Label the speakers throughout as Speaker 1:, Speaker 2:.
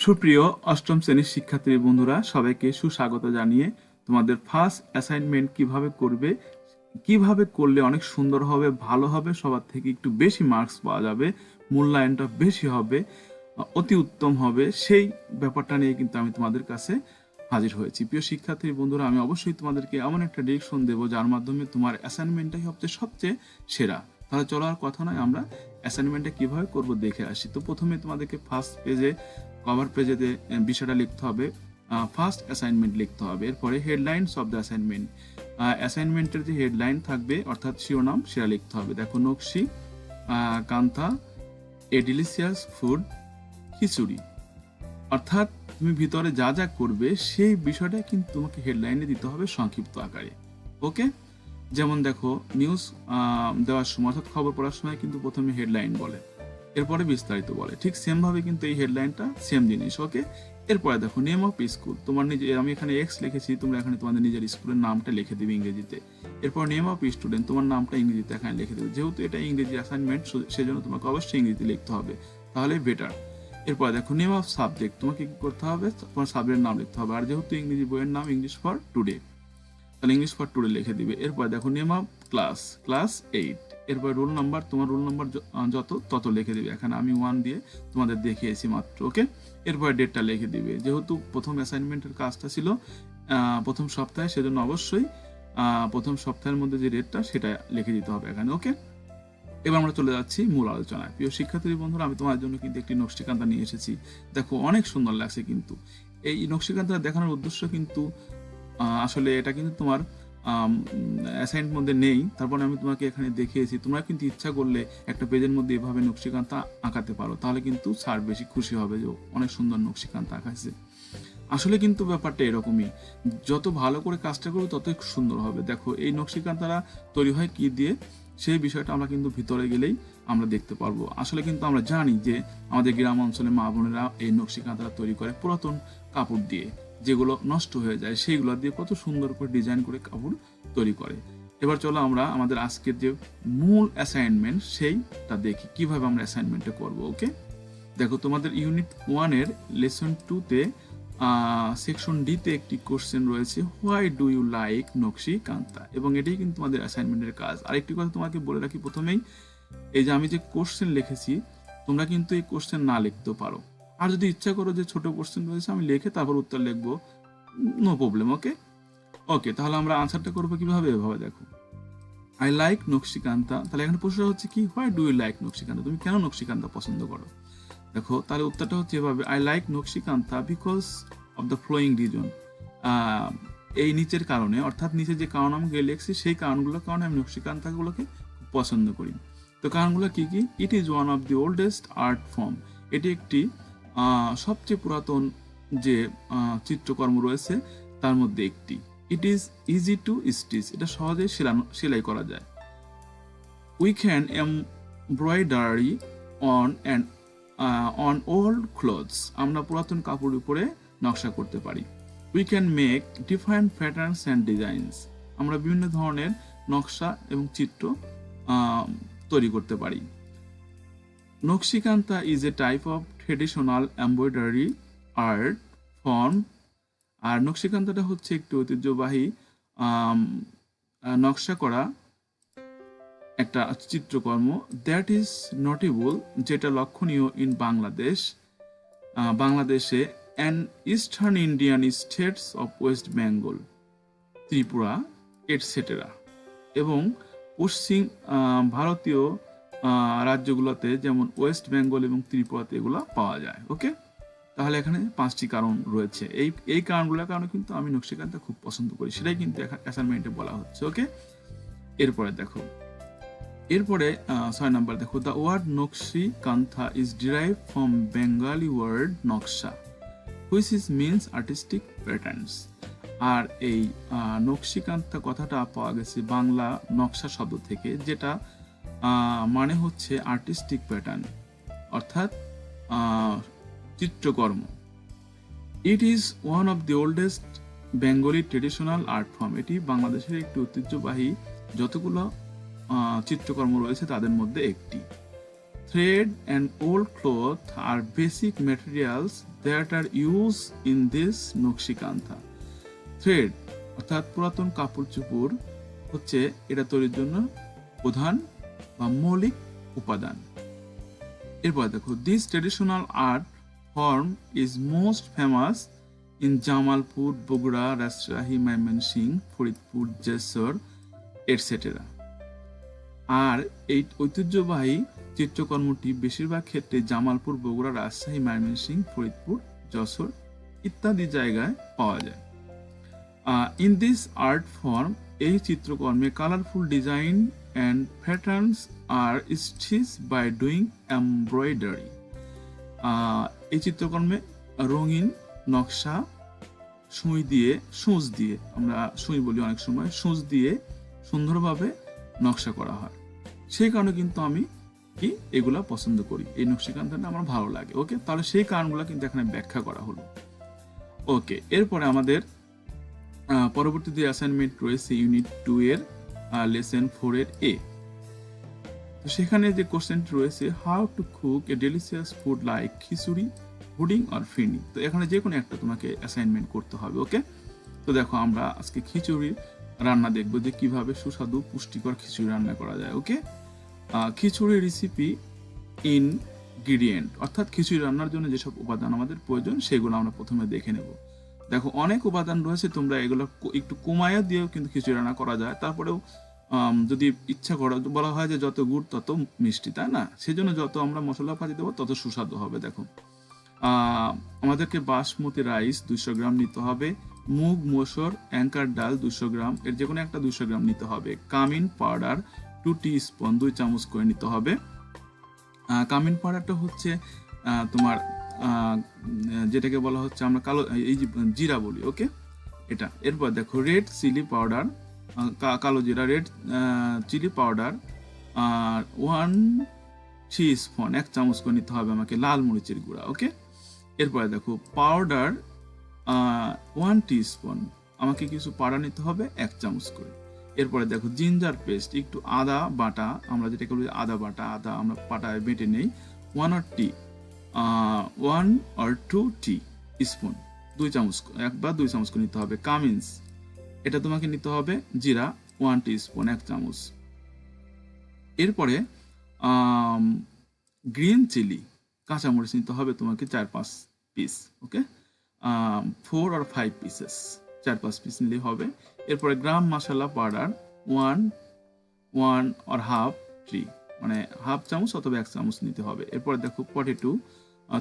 Speaker 1: সুপ্রিয় অষ্টম শ্রেণীর শিক্ষার্থী বন্ধুরা, সবাইকে সুস্বাগত জানিয়ে তোমাদের ফার্স্ট অ্যাসাইনমেন্ট কিভাবে করবে, কিভাবে করলে অনেক সুন্দর হবে, ভালো হবে, সবার থেকে একটু বেশি মার্কস পাওয়া যাবে, মূল্যায়নটা বেশি হবে, অতি উত্তম হবে, সেই ব্যাপারটা নিয়ে কিন্তু আমি তোমাদের কাছে হাজির হয়েছি। প্রিয় শিক্ষার্থী বন্ধুরা, আমি অবশ্যই তোমাদেরকে এমন একটা ডিরেকশন দেবো যার মাধ্যমে তোমার অ্যাসাইনমেন্টটাই হচ্ছে সবচেয়ে সেরা। তাহলে চলো আর কথা নয়, আমরা অ্যাসাইনমেন্টটা কিভাবে করব দেখে আসি। তো প্রথমে তোমাদেরকে ফার্স্ট পেজে, কভার পেজেতে বিষয়টা লিখতে হবে, ফার্স্ট অ্যাসাইনমেন্ট লিখতে হবে। এরপরে হেডলাইনস অফ দ্য অ্যাসাইনমেন্ট, অ্যাসাইনমেন্টের যে হেডলাইন থাকবে অর্থাৎ শিরোনাম সেটা লিখতে হবে। দেখো, নকশি কান্থা এ ডিলিশিয়াস ফুড খিচুড়ি, অর্থাৎ তুমি ভিতরে যা যা করবে সেই বিষয়টা কিন্তু তোমাকে হেডলাইনে দিতে হবে সংক্ষিপ্ত আকারে। ওকে, যেমন দেখো, নিউজ দেওয়ার সময় অর্থাৎ খবর পড়ার সময় কিন্তু প্রথমে হেডলাইন বলে, এরপরে বিস্তারিত বলে, ঠিক সেম ভাবে কিন্তু এই হেডলাইনটা সেম জিনিস। ওকে, এরপরে দেখো নেম অফ স্কুল, তোমার নিজে, আমি এখানে এক্স লিখেছি, তোমরা এখানে তোমাদের নিজের স্কুলের নামটা লিখে দিবে ইংরেজিতে। এরপর নেম অফ স্টুডেন্ট, তোমার নামটা ইংরেজিতে এখানে লিখে দেবে, যেহেতু এটা ইংরেজি অ্যাসাইনমেন্ট সেজন্য তোমাকে অবশ্যই ইংরেজিতে লিখতে হবে, তাহলে বেটার। এরপর দেখো নেম অফ সাবজেক্ট, তোমাকে কি করতে হবে, তোমার সাবজেক্টের নাম লিখতে হবে, আর যেহেতু ইংরেজি বইয়ের নাম ইংলিশ ফর টুডে, তাহলে ইংলিশ ফর টুডে লিখে দিবে। এরপর দেখো নেম অফ ক্লাস, ক্লাস 8। এরপর রোল নাম্বার, তোমার রোল নাম্বার যত তত লিখে দিবে, এখানে আমি 1 দিয়ে তোমাদের দেখিয়েছি মাত্র। ওকে, এরপর ডেটটা লিখে দিবে, যেহেতু প্রথম অ্যাসাইনমেন্টের কাজটা ছিল প্রথম সপ্তাহে, সেজন্য অবশ্যই প্রথম সপ্তাহের মধ্যে যে ডেটটা সেটা লিখে দিতে হবে এখানে। ওকে, এবার আমরা চলে যাচ্ছি মূল আলোচনায়। প্রিয় শিক্ষার্থী বন্ধুরা, আমি তোমার জন্য কিন্তু একটি নকশিকান্তা নিয়ে এসেছি। দেখো, অনেক সুন্দর লাগছে কিন্তু। এই নকশিকান্তা দেখানোর উদ্দেশ্য কিন্তু আসলে এটা কিন্তু তোমার অ্যাসাইনমেন্টের মধ্যে নেই, তারপরে আমি তোমাকে এখানে দেখিয়েছি। তোমরা কিন্তু ইচ্ছা করলে একটা পেজের মধ্যে এভাবে নকশিকান্তা আঁকাতে পারো, তাহলে কিন্তু স্যার বেশি খুশি হবে যে অনেক সুন্দর নকশিকান্তা আঁকাইছে। আসলে কিন্তু ব্যাপারটা এরকমই, যত ভালো করে কাজটা করবে ততই সুন্দর হবে। দেখো, এই নকশিকান্তারা তৈরি হয় কি দিয়ে, সেই বিষয়টা আমরা কিন্তু ভিতরে গেলেই আমরা দেখতে পারবো। আসলে কিন্তু আমরা জানি যে আমাদের গ্রাম অঞ্চলে মা বোনেরা এই নকশিকান্তারা তৈরি করে পুরাতন কাপড় দিয়ে, যেগুলো নষ্ট হয়ে যায় সেইগুলো দিয়ে কত সুন্দর করে ডিজাইন করে কাপড় তৈরি করে। এবার চলো আমরা আমাদের আজকের যে মূল অ্যাসাইনমেন্ট সেইটা দেখি কিভাবে আমরা অ্যাসাইনমেন্টটা করব। ওকে, দেখো, তোমাদের ইউনিট 1-এর লেসন 2-তে সেকশন ডি-তে একটি কোশ্চেন রয়েছে, হোয়াই ডু ইউ লাইক নকশিকান্তা, এবং এটাই কিন্তু তোমাদের অ্যাসাইনমেন্টের কাজ। আরেকটি কথা তোমাকে বলে রাখি প্রথমেই, এই যে আমি যে কোশ্চেন লিখেছি, তোমরা কিন্তু এই কোশ্চেন না লিখতেও পারো, আর যদি ইচ্ছা করো যে ছোট কোশ্চেন রয়েছে আমি লিখে তারপর উত্তর লিখবো, নো প্রবলেম। ওকে ওকে, তাহলে আমরা আনসারটা করবো কিভাবে, এভাবে দেখো, আই লাইক নকশিকান্তা, তাহলে এখানে প্রশ্ন হচ্ছে কি, হোয়াই ডু ইউ লাইক নকশিকান্তা, তুমি কেন নকশিকান্তা পছন্দ করো। দেখো, তাহলে উত্তরটা হচ্ছে এভাবে, I like nakshikantha because of the flowing reason, এই নিচের কারণে, অর্থাৎ নিচে যে কারণ আমি লিখছি সেই কারণগুলোর কারণে আমি নকশিকান্তাগুলোকে পছন্দ করি। তো কারণগুলো কি কি, it is one of the oldest art form, এটি একটি সবচেয়ে পুরাতন যে চিত্রকর্ম রয়েছে তার মধ্যে একটি। It is easy to stitch, এটা সহজে সেলাই করা যায়। We can embroidery on and on old clothes, আমরা পুরাতন কাপড়ের উপরে নকশা করতে পারি। We can make different patterns and designs, আমরা বিভিন্ন ধরনের নকশা এবং চিত্র তৈরি করতে পারি। Nakshikantha is a type of traditional embroidery art form, আর নকশিকান্তাটা হচ্ছে একটি ঐতিহ্যবাহী নকশা করা একটা চিত্রকর্ম, দ্যাট ইজ নোটেবল, যেটা লক্ষণীয় ইন বাংলাদেশ, বাংলাদেশে, and eastern Indian states of West Bengal, Tripura etcetera, এবং পশ্চিম ভারতীয় রাজ্যগুলোতে যেমন ওয়েস্ট বেঙ্গল এবং ত্রিপুরাতে এগুলো পাওয়া যায়। ওকে, তাহলে এখানে 5টি কারণ রয়েছে, এই কারণগুলোর কারণে কিন্তু আমি নকশিকান্তা খুব পছন্দ করি, সেটাই কিন্তু অ্যাসাইনমেন্টে বলা হচ্ছে। ওকে, এরপরে দেখো, এরপরে 6 নাম্বার দেখো, the word nakshikantha is derive from Bengali word naksha which is means artistic patterns, আর এই নকশিকান্তা কথাটা পাওয়া গেছে বাংলা নকশা শব্দ থেকে, যেটা মানে হচ্ছে আর্টিস্টিক প্যাটার্ন, অর্থাৎ চিত্রকর্ম। It is one of the oldest Bengali traditional art form, এটি বাংলাদেশের একটি ঐতিহ্যবাহী যতগুলো চিত্রকর্ম রয়েছে তাদের মধ্যে একটি। Thread and old cloth are basic materials that are used in this nakshikantha. Thread অর্থাৎ পুরাতন কাপড় চোপড় হচ্ছে এটা তৈরির জন্য প্রধান বা মৌলিক উপাদান। এরপর দেখো, this traditional art form is most famous in Jamalpur, Bogura, Rajshahi, Mymensingh, Faridpur, Jessore etcetera. আর এই ঐতিহ্যবাহী চিত্রকর্মটি বেশিরভাগ ক্ষেত্রে জামালপুর, বগুড়া, রাজশাহী, ময়মনসিংহ, ফরিদপুর, যশোর ইত্যাদি জায়গায় পাওয়া যায়। ইন দিস আর্ট ফর্ম, এই চিত্রকর্মে কালারফুল ডিজাইন অ্যান্ড প্যাটার্নস আর স্টিচ বাই ডুইং এমব্রয়ডারি। এই চিত্রকর্মে রঙিন নকশা সূচ দিয়ে আমরা সুই বলি অনেক সময়, সূচ দিয়ে সুন্দরভাবে নকশা করা হয়। সেই কারণে কিন্তু আমি কি এগুলা পছন্দ করি, এই নকশিকান্থাটা আমার ভালো লাগে। ওকে, তাহলে সেই কারণগুলো কিন্তু এখানে ব্যাখ্যা করা হলো। ওকে, এরপরে আমাদের পরবর্তী যে অ্যাসাইনমেন্ট রয়েছে ইউনিট 2 এর লেসন 4 এর এ। তো সেখানে যে কোশ্চেনটি রয়েছে, how to cook a delicious food like khichuri, pudding or firni. তো এখানে যে কোনো একটা তোমাকে অ্যাসাইনমেন্ট করতে হবে। ওকে, তো দেখো আমরা আজকে খিচুড়ির রান্না দেখবো যে কিভাবে সুস্বাদু পুষ্টিকর খিচুড়ি রান্না করা যায়। ওকে, খিচুড়ি রেসিপি ইনগ্রিডিয়েন্ট অর্থাৎ খিচুড়ি রান্নার জন্য যেসব উপাদান আমাদের প্রয়োজন সেগুলো আমরা প্রথমে দেখে নেব। দেখো অনেক উপাদান রয়েছে, তোমরা এগুলো একটু কমায়া দিয়েও কিন্তু খিচুড়ি রান্না করা যায়। তারপরেও যদি ইচ্ছা করো, বলা হয় যে যত গুড় তত মিষ্টি, তাই না? সেজন্য যত আমরা মশলাপাতি দেবো তত সুস্বাদু হবে। দেখো আমাদেরকে বাসমতি রাইস 200 গ্রাম নিতে হবে, মুগ, মসুর, অ্যাঙ্কার ডাল 200 গ্রাম, এর যে কোনো একটা 200 গ্রাম নিতে হবে। কামিন পাউডার 2 টিস্পুন 2 চামচ করে নিতে হবে। কামিন পাউডারটা হচ্ছে তোমার যেটাকে বলা হচ্ছে আমরা কালো এই যে জিরা বলি। ওকে, এটা। এরপর দেখো রেড চিলি পাউডার, কালো জিরা, রেড চিলি পাউডার 1 টিস্পুন 1 চামচ করে নিতে হবে আমাকে লাল মরিচের গুঁড়া। ওকে, এরপরে দেখো পাউডার 1 টিস্পুন, আমাকে কিছু পাউডার নিতে হবে 1 চামচ করে। এরপরে দেখো জিঞ্জার পেস্ট, একটু আদা বাটা, আমরা যেটাকে বলি আদা বাটা, আদা আমরা পাটায় বেটে নেই, 1 or 2 টিস্পুন 2 চামচ 1 বা 2 চামচ করে নিতে হবে। কামিন্স, এটা তোমাকে নিতে হবে জিরা 1 টিস্পুন 1 চামচ। এরপরে গ্রিন চিলি কাঁচামরিচ নিতে হবে তোমাকে 4-5 piece. Okay, 4 or 5 pieces, 4-5 piece নিলেই হবে। এরপরে গ্রাম মশলা পাউডার 1 or half টি, মানে হাফ চামচ অথবা 1 চামচ নিতে হবে। এরপরে দেখো পটেটো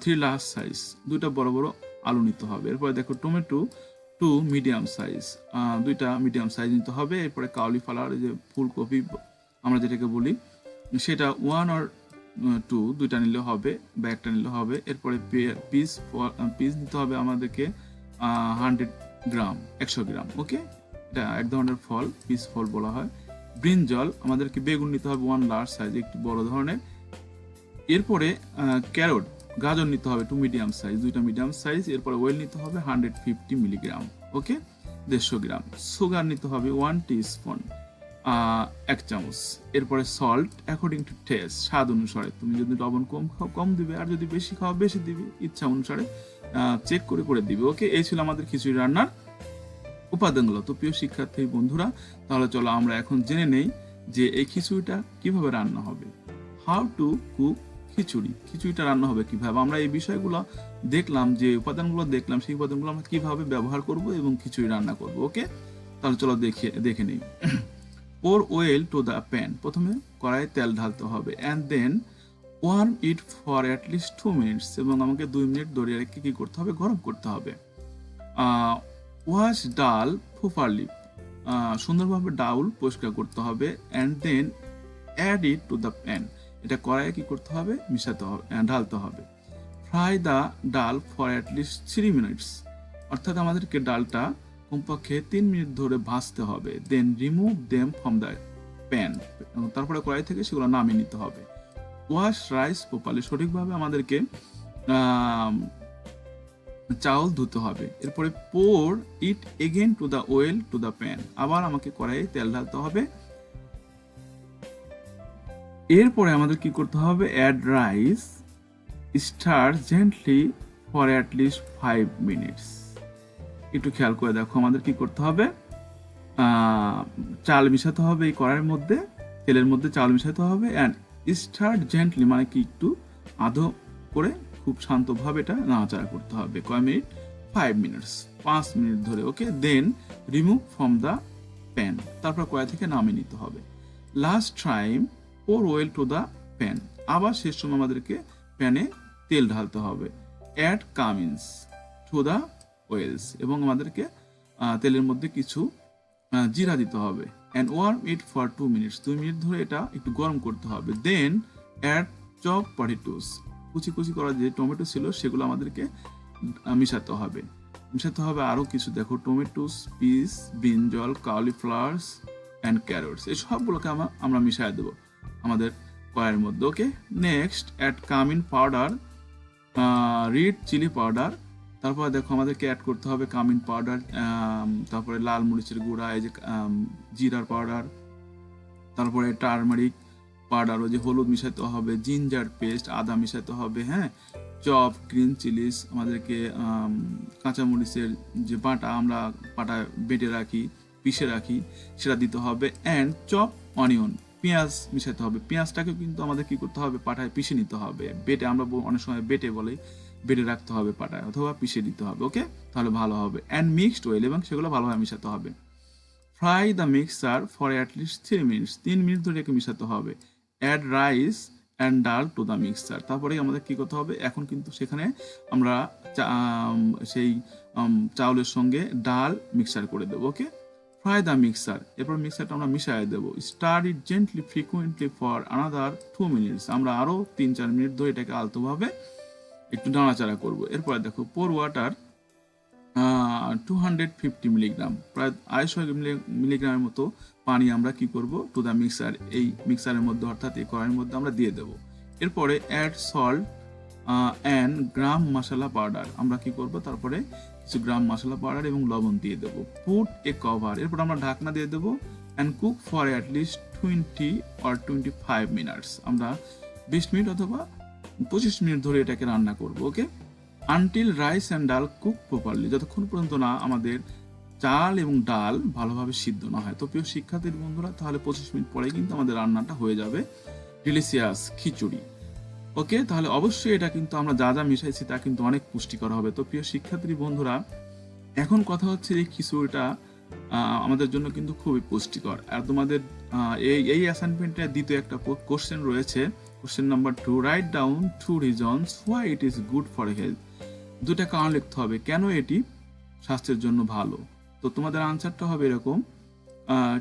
Speaker 1: 3 লার্জ সাইজ, 2টা বড় বড় আলু নিতে হবে। এরপরে দেখো টমেটো 2 মিডিয়াম সাইজ, 2টা মিডিয়াম সাইজ নিতে হবে। এরপরে কাউলিফ্লাওয়ার, যে ফুলকপি আমরা যেটাকে বলি, সেটা 1 or 2, 2টা নিলে হবে বা 1টা নিলে হবে। এরপরে পিস নিতে হবে আমাদেরকে 100 গ্রাম 100 গ্রাম। ওকে, এটা এক ধরনের ফল, পিস ফল বলা হয়। ব্রিঞ্জল, আমাদেরকে বেগুন নিতে হবে 1 লার্জ সাইজ, একটু বড় ধরনের। এরপরে ক্যারট, গাজর নিতে হবে 2 মিডিয়াম সাইজ, 2টা মিডিয়াম সাইজ। এরপরে ওয়েল নিতে হবে 150 মিলিগ্রাম। ওকে, 150 গ্রাম। সুগার নিতে হবে 1 টিস্পুন 1 চামচ। এরপরে সল্ট অ্যাকর্ডিং টু টেস্ট, স্বাদ অনুসারে। তুমি যদি লবণ কম খাও কম দিবে, আর যদি বেশি খাও বেশি দিবে, ইচ্ছা অনুসারে চেক করে দিবে। ওকে, এই ছিল আমাদের খিচুড়ি রান্নার উপাদানগুলো। তো প্রিয় শিক্ষার্থী বন্ধুরা, তাহলে চলো আমরা এখন জেনে নেই যে এই খিচুড়িটা কিভাবে রান্না হবে। হাউ টু কুক খিচুড়িটা রান্না হবে কিভাবে, আমরা এই বিষয়গুলো দেখলাম, যে উপাদানগুলো দেখলাম সেই উপাদানগুলো আমরা কিভাবে ব্যবহার করব এবং খিচুড়ি রান্না করব। ওকে, তাহলে চলো দেখে নেই। Pour oil to the pan, প্রথমে কড়াইয়ে তেল ঢালতে হবে। And then warm it for at least 2 minutes, এবং আমাকে 2 মিনিট ধরে রেখে কি করতে হবে, গরম করতে হবে। ওয়াশ ডাল প্রপারলি, সুন্দরভাবে ডাউল পরিষ্কার করতে হবে। And then add it to the pan, এটা কড়াইয়ে কি করতে হবে, মিশাতে হবে, ঢালতে হবে। Fry the dal for at least 3 minutes, অর্থাৎ আমাদেরকে ডালটা কমপক্ষে 3 মিনিট ধরে ভাজতে হবে। Then remove them from the pan, তারপরে কড়াই থেকে সেগুলো নামিয়ে নিতে হবে। ওয়াশ রাইস প্রপারলি, সঠিকভাবে আমাদেরকে চাউল ধুতে হবে। এরপরে pour it again to the oil to the pan, আবার আমাকে কড়াইয়ে তেল ঢালতে হবে। এরপরে আমাদের কি করতে হবে, add rice, stir gently for at least 5 minutes. একটু খেয়াল করে দেখো, আমাদের কি করতে হবে, চাল মিশাতে হবে এই কড়াইয়ের মধ্যে, তেলের মধ্যে চাল মিশাতে হবে, অ্যান্ড স্টার জেন্টলি মানে কি একটু আধো করে খুব শান্তভাবে এটা নাড়াচাড়া করতে হবে। কয় মিনিট, 5 মিনিটস, 5 মিনিট ধরে। Okay, then remove from the pan, তারপর কড়াই থেকে নামিয়ে নিতে হবে। Last time pour oil to the pan, আবার শেষ সময় আমাদেরকে প্যানে তেল ঢালতে হবে। Add cumins to the oils, এবং আমাদেরকে তেলের মধ্যে কিছু জিরা দিতে হবে। And warm it for 2 minutes, 2 মিনিট ধরে এটা একটু গরম করতে হবে। দেন অ্যাড চপ পটেটোস, কুচি কুচি করা যে টমেটো ছিল সেগুলো আমাদেরকে মিশাতে হবে। আরও কিছু, দেখো, tomatoes, peas, brinjal, cauliflowers and carrots, এই সবগুলোকে আমরা মিশিয়ে দেবো আমাদের কড়াইয়ের মধ্যে। Okay, next add cumin powder, red chilli powder, তারপরে দেখো আমাদেরকে অ্যাড করতে হবে কামিন পাউডার, তারপরে লাল মরিচের গুঁড়া, এই যে জিরার পাউডার, তারপরে টারমারিক পাউডার, ওই যে হলুদ মিশাতে হবে, জিঞ্জার পেস্ট, আদা মিশাতে হবে, হ্যাঁ, চপ, গ্রিন চিলিস, আমাদেরকে কাঁচামরিচের যে বাটা আমরা বেটে রাখি, পিষে রাখি, সেটা দিতে হবে। অ্যান্ড চপ অনিয়ন, পেঁয়াজ মিশাতে হবে। পেঁয়াজটাকে কিন্তু আমাদের কি করতে হবে, পাটায় পিষে নিতে হবে, বেটে, আমরা অনেক সময় বেটে বলি, বেটে রাখতে হবে পাটায়, অথবা পিষে দিতে হবে। ওকে, তাহলে ভালো হবে। অ্যান্ড মিক্সড অয়েল, এবং সেগুলো ভালোভাবে মিশাতে হবে। Fry the mixer for at least 3 minutes, 3 minute ধরে একে মিশাতে হবে। অ্যাড রাইস অ্যান্ড ডাল টু দ্য মিক্সার, তারপরে আমাদের কি করতে হবে, এখন কিন্তু সেখানে আমরা সেই চাউলের সঙ্গে ডাল মিক্সার করে দেবো। ওকে, ফ্রাই দ্য মিক্সার, এরপর মিক্সারটা আমরা মিশিয়ে দেবো। Star it gently frequently for another 2 minutes, আমরা আরও 3-4 মিনিট ধরে এটাকে আলতোভাবে একটু নাড়াচাড়া করবো। এরপরে দেখো, পোর ওয়াটার 250 মিলিগ্রাম, প্রায় 250 মিলিগ্রামের মতো পানি আমরা কি করব, টু দ্য মিক্সার, এই মিক্সারের মধ্যে, অর্থাৎ এই কড়াইয়ের মধ্যে আমরা দিয়ে দেবো। এরপরে add salt and garam masala powder, আমরা কি করব, তারপরে কিছু গ্রাম মশলা পাউডার এবং লবণ দিয়ে দেবো। পুট এ কভার, এরপর আমরা ঢাকনা দিয়ে দেবো। And cook for at list 20 or 25 minutes, আমরা 20 মিনিট অথবা 25 মিনিট ধরে এটাকে রান্না করব। ওকে, আনটিল রাইস অ্যান্ড ডাল কুক প্রপারলি, যতক্ষণ পর্যন্ত না আমাদের চাল এবং ডাল ভালোভাবে সিদ্ধ না হয়। তো প্রিয় শিক্ষার্থীর বন্ধুরা, তাহলে 25 মিনিট পরে কিন্তু আমাদের রান্নাটা হয়ে যাবে ডিলিশিয়াস খিচুড়ি। ওকে, তাহলে অবশ্যই এটা কিন্তু আমরা যা যা মিশাইছি তা কিন্তু অনেক পুষ্টিকর হবে। তো প্রিয় শিক্ষার্থী বন্ধুরা, এখন কথা হচ্ছে এই খিচুড়িটা আমাদের জন্য কিন্তু খুবই পুষ্টিকর। আর তোমাদের এই অ্যাসাইনমেন্টে দ্বিতীয় একটা কোশ্চেন রয়েছে, question number 2, write down 2 reasons why it is good for health, দুটা কারণ লিখতে হবে কেন এটি স্বাস্থ্যের জন্য ভালো। তো তোমাদের আনসারটা হবে এরকম,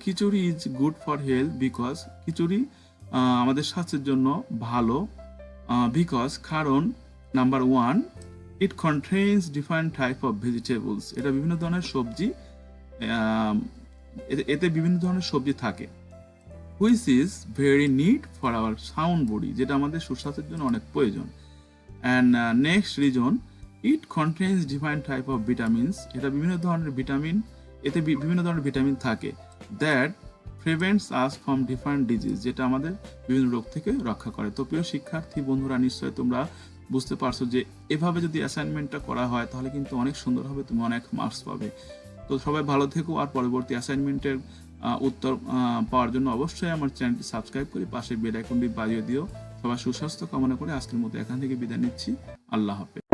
Speaker 1: khichuri is good for health because, khichuri আমাদের স্বাস্থ্যের জন্য ভালো বিকজ, কারণ number 1, it contains different type of vegetables, এটা বিভিন্ন ধরনের সবজি, এতে বিভিন্ন ধরনের সবজি থাকে। Which is very need for our sound body, যেটা আমাদের সুস্বাস্থ্যের জন্য অনেক প্রয়োজন। And next reason, it contains different type of vitamins, এটা বিভিন্ন ধরনের ভিটামিন, এতে বিভিন্ন ধরনের ভিটামিন থাকে। That prevents us from different disease, যেটা আমাদের বিভিন্ন রোগ থেকে রক্ষা করে। তো প্রিয় শিক্ষার্থী বন্ধুরা, নিশ্চয়ই তোমরা বুঝতে পারছো যে এভাবে যদি অ্যাসাইনমেন্টটা করা হয় তাহলে কিন্তু অনেক সুন্দর হবে, তুমি অনেক মার্কস পাবে। তো সবাই ভালো থেকো, আর পরবর্তী অ্যাসাইনমেন্টের উত্তর পাওয়ার জন্য অবশ্যই আমার চ্যানেলটি সাবস্ক্রাইব করে পাশে বেল আইকনটি বাজিয়ে দিও। সবার সুস্বাস্থ্য কামনা করে আজকের মতো এখান থেকে বিদায় নিচ্ছি। আল্লাহ হাফেজ।